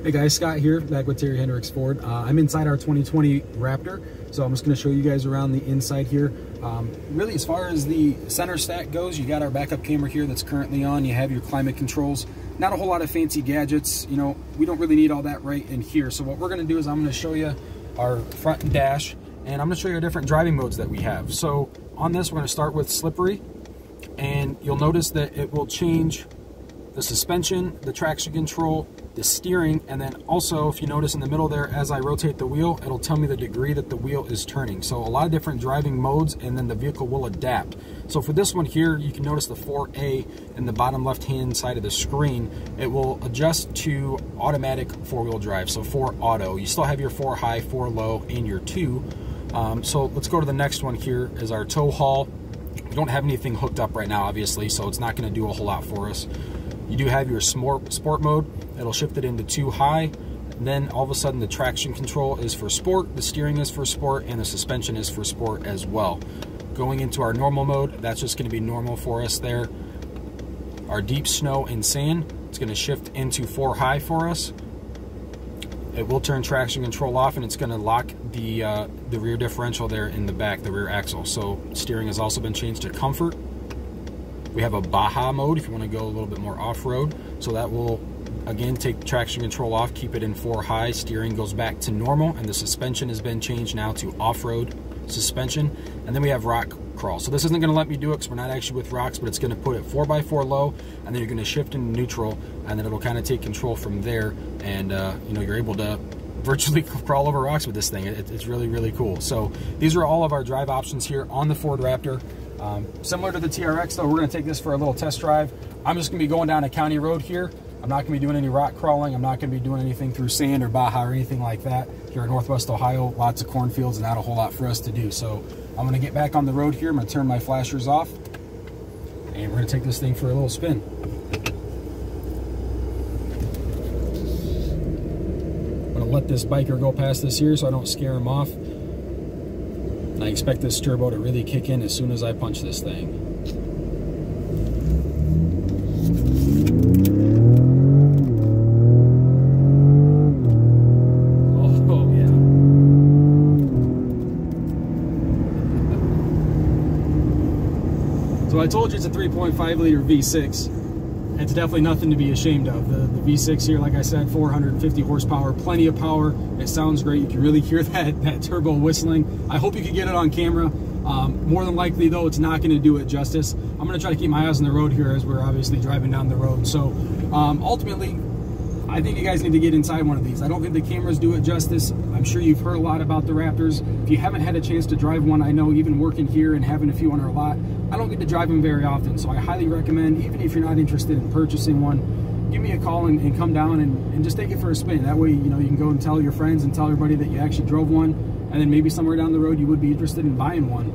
Hey guys, Scott here, back with Terry Henricks Ford. I'm inside our 2020 Raptor, so I'm just going to show you guys around the inside here. Really, as far as the center stack goes, you got our backup camera here that's currently on. You have your climate controls. Not a whole lot of fancy gadgets. You know, we don't really need all that right in here. So what we're going to do is I'm going to show you our front and dash, and I'm going to show you our different driving modes that we have. So on this, we're going to start with slippery, and you'll notice that it will change the suspension, the traction control, the steering, and then also, if you notice in the middle there, as I rotate the wheel, it'll tell me the degree that the wheel is turning. So a lot of different driving modes, and then the vehicle will adapt. So for this one here, you can notice the 4A in the bottom left-hand side of the screen. It will adjust to automatic four-wheel drive, so 4 auto. You still have your 4 high, 4 low, and your 2. So let's go to the next one here, is our tow haul. We don't have anything hooked up right now, obviously, so it's not going to do a whole lot for us. You do have your sport mode. It'll shift it into 2 high. And then all of a sudden the traction control is for sport, the steering is for sport, and the suspension is for sport as well. Going into our normal mode, that's just going to be normal for us there. Our deep snow and sand, it's going to shift into 4 high for us. It will turn traction control off, and it's going to lock the rear differential there in the back, the rear axle. So steering has also been changed to comfort. We have a Baja mode if you want to go a little bit more off-road. So that will, again, take traction control off, keep it in 4 high. Steering goes back to normal, and the suspension has been changed now to off-road suspension. And then we have rock crawl. So this isn't going to let me do it because we're not actually with rocks, but it's going to put it 4x4 low, and then you're going to shift into neutral, and then it'll kind of take control from there. And you know, you're able to virtually crawl over rocks with this thing. It's really, really cool. So these are all of our drive options here on the Ford Raptor. Similar to the TRX though, we're going to take this for a little test drive. I'm just going to be going down a county road here. I'm not going to be doing any rock crawling. I'm not going to be doing anything through sand or Baja or anything like that. Here in Northwest Ohio, lots of cornfields and not a whole lot for us to do. So I'm going to get back on the road here. I'm going to turn my flashers off, and we're going to take this thing for a little spin. I'm going to let this biker go past this here so I don't scare him off. And I expect this turbo to really kick in as soon as I punch this thing. Oh, yeah. So I told you it's a 3.5 liter V6. It's definitely nothing to be ashamed of. The V6 here, like I said, 450 horsepower, plenty of power. It sounds great. You can really hear that turbo whistling. I hope you can get it on camera. More than likely, though, it's not going to do it justice. I'm going to try to keep my eyes on the road here as we're obviously driving down the road. So ultimately, I think you guys need to get inside one of these. I don't think the cameras do it justice. I'm sure you've heard a lot about the Raptors. If you haven't had a chance to drive one, I know even working here and having a few on our lot, I don't get to drive them very often. So I highly recommend, even if you're not interested in purchasing one, give me a call and come down and just take it for a spin. That way, you know, you can go and tell your friends and tell everybody that you actually drove one, and then maybe somewhere down the road you would be interested in buying one.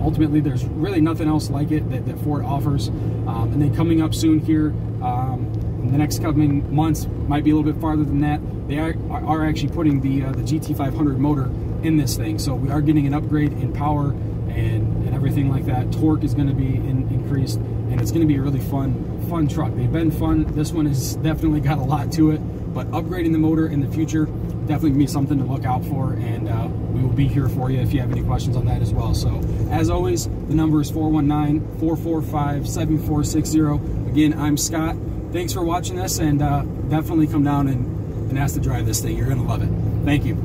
Ultimately, there's really nothing else like it that Ford offers. And then coming up soon here, in the next coming months, might be a little bit farther than that, they are actually putting the GT500 motor in this thing. So we are getting an upgrade in power and everything like that. Torque is going to be increased, and it's going to be a really fun truck. They've been fun. This one has definitely got a lot to it, but upgrading the motor in the future definitely going to be something to look out for, and we will be here for you if you have any questions on that as well. So as always, the number is 419-445-7460. Again, I'm Scott. Thanks for watching this, and definitely come down and ask to drive this thing. You're going to love it. Thank you.